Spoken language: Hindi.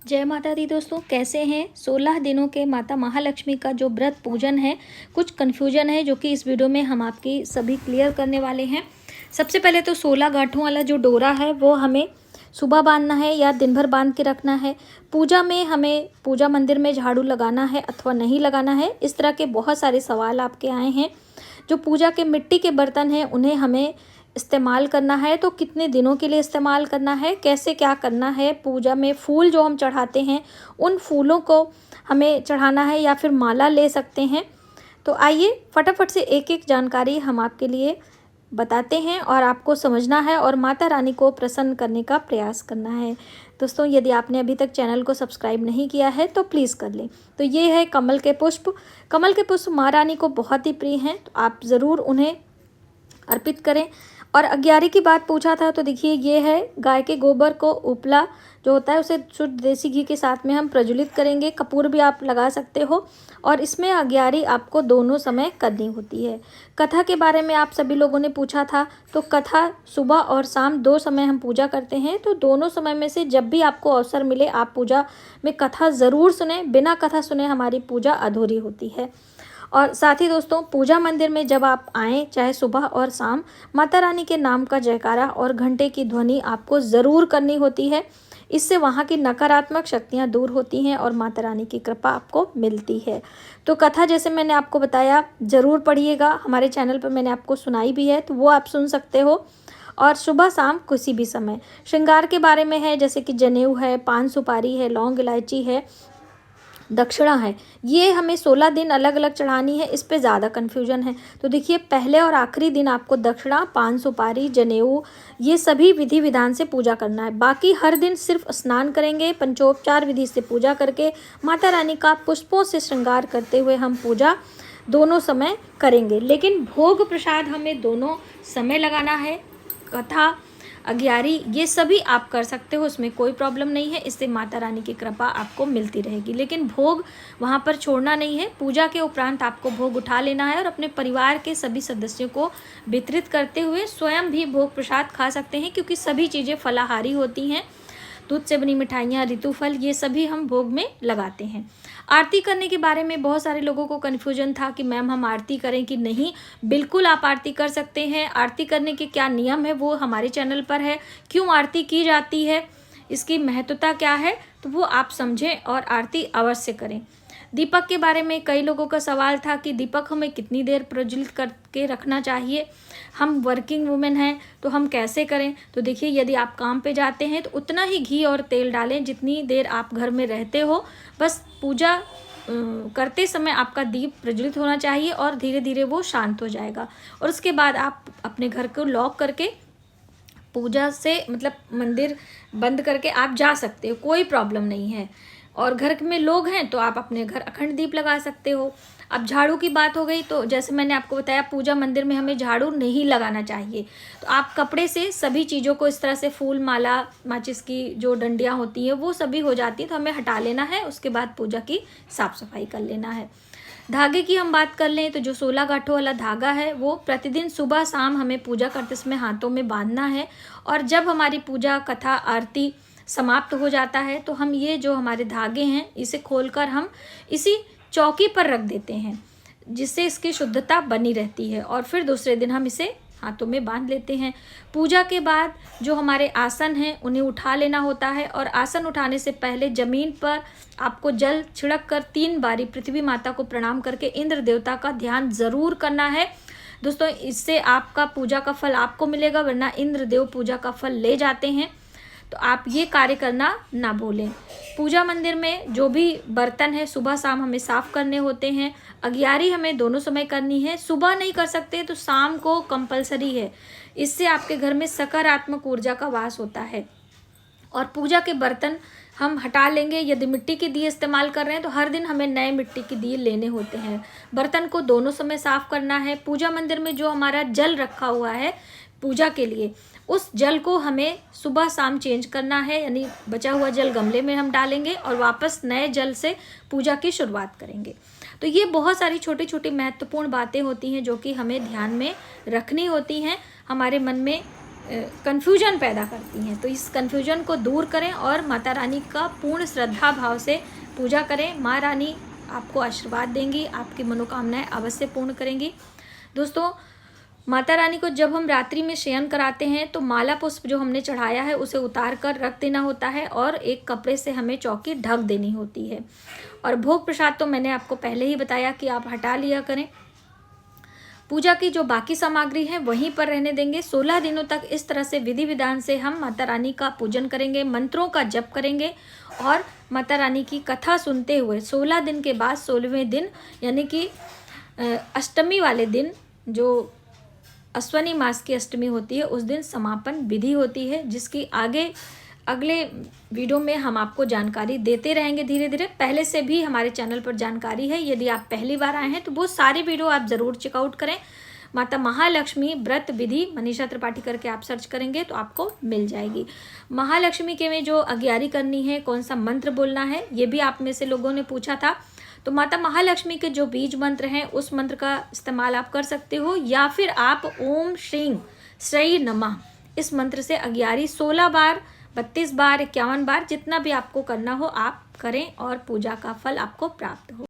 जय माता दी दोस्तों, कैसे हैं। 16 दिनों के माता महालक्ष्मी का जो व्रत पूजन है, कुछ कन्फ्यूजन है जो कि इस वीडियो में हम आपकी सभी क्लियर करने वाले हैं। सबसे पहले तो 16 गांठों वाला जो डोरा है वो हमें सुबह बांधना है या दिन भर बांध के रखना है। पूजा में हमें पूजा मंदिर में झाड़ू लगाना है अथवा नहीं लगाना है, इस तरह के बहुत सारे सवाल आपके आए हैं। जो पूजा के मिट्टी के बर्तन हैं उन्हें हमें इस्तेमाल करना है तो कितने दिनों के लिए इस्तेमाल करना है, कैसे क्या करना है। पूजा में फूल जो हम चढ़ाते हैं उन फूलों को हमें चढ़ाना है या फिर माला ले सकते हैं। तो आइए फटाफट से एक एक जानकारी हम आपके लिए बताते हैं और आपको समझना है और माता रानी को प्रसन्न करने का प्रयास करना है। दोस्तों, यदि आपने अभी तक चैनल को सब्सक्राइब नहीं किया है तो प्लीज़ कर लें। तो ये है कमल के पुष्प। कमल के पुष्प माँ रानी को बहुत ही प्रिय हैं, तो आप ज़रूर उन्हें अर्पित करें। और अग्यारी की बात पूछा था, तो देखिए ये है गाय के गोबर को उपला जो होता है उसे शुद्ध देसी घी के साथ में हम प्रज्वलित करेंगे। कपूर भी आप लगा सकते हो और इसमें अग्यारी आपको दोनों समय करनी होती है। कथा के बारे में आप सभी लोगों ने पूछा था, तो कथा सुबह और शाम 2 समय हम पूजा करते हैं। तो दोनों समय में से जब भी आपको अवसर मिले आप पूजा में कथा ज़रूर सुने। बिना कथा सुने हमारी पूजा अधूरी होती है। और साथ ही दोस्तों, पूजा मंदिर में जब आप आएँ, चाहे सुबह और शाम, माता रानी के नाम का जयकारा और घंटे की ध्वनि आपको ज़रूर करनी होती है। इससे वहाँ की नकारात्मक शक्तियाँ दूर होती हैं और माता रानी की कृपा आपको मिलती है। तो कथा जैसे मैंने आपको बताया ज़रूर पढ़िएगा, हमारे चैनल पर मैंने आपको सुनाई भी है तो वो आप सुन सकते हो। और सुबह शाम किसी भी समय। श्रृंगार के बारे में है, जैसे कि जनेऊ है, पान सुपारी है, लौंग इलायची है, दक्षिणा है, ये हमें 16 दिन अलग अलग चढ़ानी है। इस पे ज़्यादा कन्फ्यूजन है। तो देखिए, पहले और आखिरी दिन आपको दक्षिणा, पान सुपारी, जनेऊ, ये सभी विधि विधान से पूजा करना है। बाकी हर दिन सिर्फ स्नान करेंगे, पंचोपचार विधि से पूजा करके माता रानी का पुष्पों से श्रृंगार करते हुए हम पूजा दोनों समय करेंगे। लेकिन भोग प्रसाद हमें दोनों समय लगाना है। कथा, अग्यारी, ये सभी आप कर सकते हो, उसमें कोई प्रॉब्लम नहीं है। इससे माता रानी की कृपा आपको मिलती रहेगी। लेकिन भोग वहाँ पर छोड़ना नहीं है। पूजा के उपरांत आपको भोग उठा लेना है और अपने परिवार के सभी सदस्यों को वितरित करते हुए स्वयं भी भोग प्रसाद खा सकते हैं, क्योंकि सभी चीज़ें फलाहारी होती हैं। दूध से बनी मिठाइयाँ, ऋतुफल, ये सभी हम भोग में लगाते हैं। आरती करने के बारे में बहुत सारे लोगों को कन्फ्यूजन था कि मैम हम आरती करें कि नहीं। बिल्कुल आप आरती कर सकते हैं। आरती करने के क्या नियम है वो हमारे चैनल पर है। क्यों आरती की जाती है, इसकी महत्वता क्या है, तो वो आप समझें और आरती अवश्य करें। दीपक के बारे में कई लोगों का सवाल था कि दीपक हमें कितनी देर प्रज्वलित करके रखना चाहिए। हम वर्किंग वुमेन हैं तो हम कैसे करें। तो देखिए, यदि आप काम पे जाते हैं तो उतना ही घी और तेल डालें जितनी देर आप घर में रहते हो। बस पूजा करते समय आपका दीप प्रज्वलित होना चाहिए और धीरे धीरे वो शांत हो जाएगा। और उसके बाद आप अपने घर को लॉक करके पूजा से मतलब मंदिर बंद करके आप जा सकते हो, कोई प्रॉब्लम नहीं है। और घर में लोग हैं तो आप अपने घर अखंड दीप लगा सकते हो। अब झाड़ू की बात हो गई, तो जैसे मैंने आपको बताया पूजा मंदिर में हमें झाड़ू नहीं लगाना चाहिए। तो आप कपड़े से सभी चीज़ों को इस तरह से फूल माला, माचिस की जो डंडियाँ होती हैं वो सभी हो जाती हैं, तो हमें हटा लेना है। उसके बाद पूजा की साफ सफाई कर लेना है। धागे की हम बात कर लें तो जो 16 गांठों वाला धागा है वो प्रतिदिन सुबह शाम हमें पूजा करते समय हाथों में बांधना है। और जब हमारी पूजा, कथा, आरती समाप्त हो जाता है तो हम ये जो हमारे धागे हैं इसे खोलकर हम इसी चौकी पर रख देते हैं, जिससे इसकी शुद्धता बनी रहती है। और फिर दूसरे दिन हम इसे हाथों में बांध लेते हैं। पूजा के बाद जो हमारे आसन हैं उन्हें उठा लेना होता है और आसन उठाने से पहले जमीन पर आपको जल छिड़क कर 3 बारी पृथ्वी माता को प्रणाम करके इंद्र देवता का ध्यान ज़रूर करना है। दोस्तों, इससे आपका पूजा का फल आपको मिलेगा, वरना इंद्र देव पूजा का फल ले जाते हैं। तो आप ये कार्य करना ना भूलें। पूजा मंदिर में जो भी बर्तन है सुबह शाम हमें साफ़ करने होते हैं। अग्यारी हमें दोनों समय करनी है। सुबह नहीं कर सकते तो शाम को कंपलसरी है। इससे आपके घर में सकारात्मक ऊर्जा का वास होता है। और पूजा के बर्तन हम हटा लेंगे। यदि मिट्टी के दिए इस्तेमाल कर रहे हैं तो हर दिन हमें नए मिट्टी के दिए लेने होते हैं। बर्तन को दोनों समय साफ़ करना है। पूजा मंदिर में जो हमारा जल रखा हुआ है पूजा के लिए, उस जल को हमें सुबह शाम चेंज करना है। यानी बचा हुआ जल गमले में हम डालेंगे और वापस नए जल से पूजा की शुरुआत करेंगे। तो ये बहुत सारी छोटी छोटी महत्वपूर्ण बातें होती हैं जो कि हमें ध्यान में रखनी होती हैं। हमारे मन में कन्फ्यूजन पैदा करती हैं। तो इस कन्फ्यूजन को दूर करें और माता रानी का पूर्ण श्रद्धा भाव से पूजा करें। माँ रानी आपको आशीर्वाद देंगी, आपकी मनोकामनाएं अवश्य पूर्ण करेंगी। दोस्तों, माता रानी को जब हम रात्रि में शयन कराते हैं तो माला पुष्प जो हमने चढ़ाया है उसे उतार कर रख देना होता है और एक कपड़े से हमें चौकी ढक देनी होती है। और भोग प्रसाद तो मैंने आपको पहले ही बताया कि आप हटा लिया करें। पूजा की जो बाकी सामग्री है वहीं पर रहने देंगे। 16 दिनों तक इस तरह से विधि विधान से हम माता रानी का पूजन करेंगे, मंत्रों का जप करेंगे और माता रानी की कथा सुनते हुए 16 दिन के बाद 16वें दिन यानी कि अष्टमी वाले दिन, जो अश्वनी मास की अष्टमी होती है, उस दिन समापन विधि होती है, जिसकी आगे अगले वीडियो में हम आपको जानकारी देते रहेंगे धीरे धीरे। पहले से भी हमारे चैनल पर जानकारी है, यदि आप पहली बार आए हैं तो वो सारे वीडियो आप ज़रूर चेकआउट करें। माता महालक्ष्मी व्रत विधि मनीषा त्रिपाठी करके आप सर्च करेंगे तो आपको मिल जाएगी। महालक्ष्मी के में जो अग्यारी करनी है, कौन सा मंत्र बोलना है, ये भी आप में से लोगों ने पूछा था। तो माता महालक्ष्मी के जो बीज मंत्र हैं उस मंत्र का इस्तेमाल आप कर सकते हो, या फिर आप ओम श्रीं श्री नमः इस मंत्र से अग्यारी 16 बार, 32 बार, 51 बार, जितना भी आपको करना हो आप करें और पूजा का फल आपको प्राप्त हो।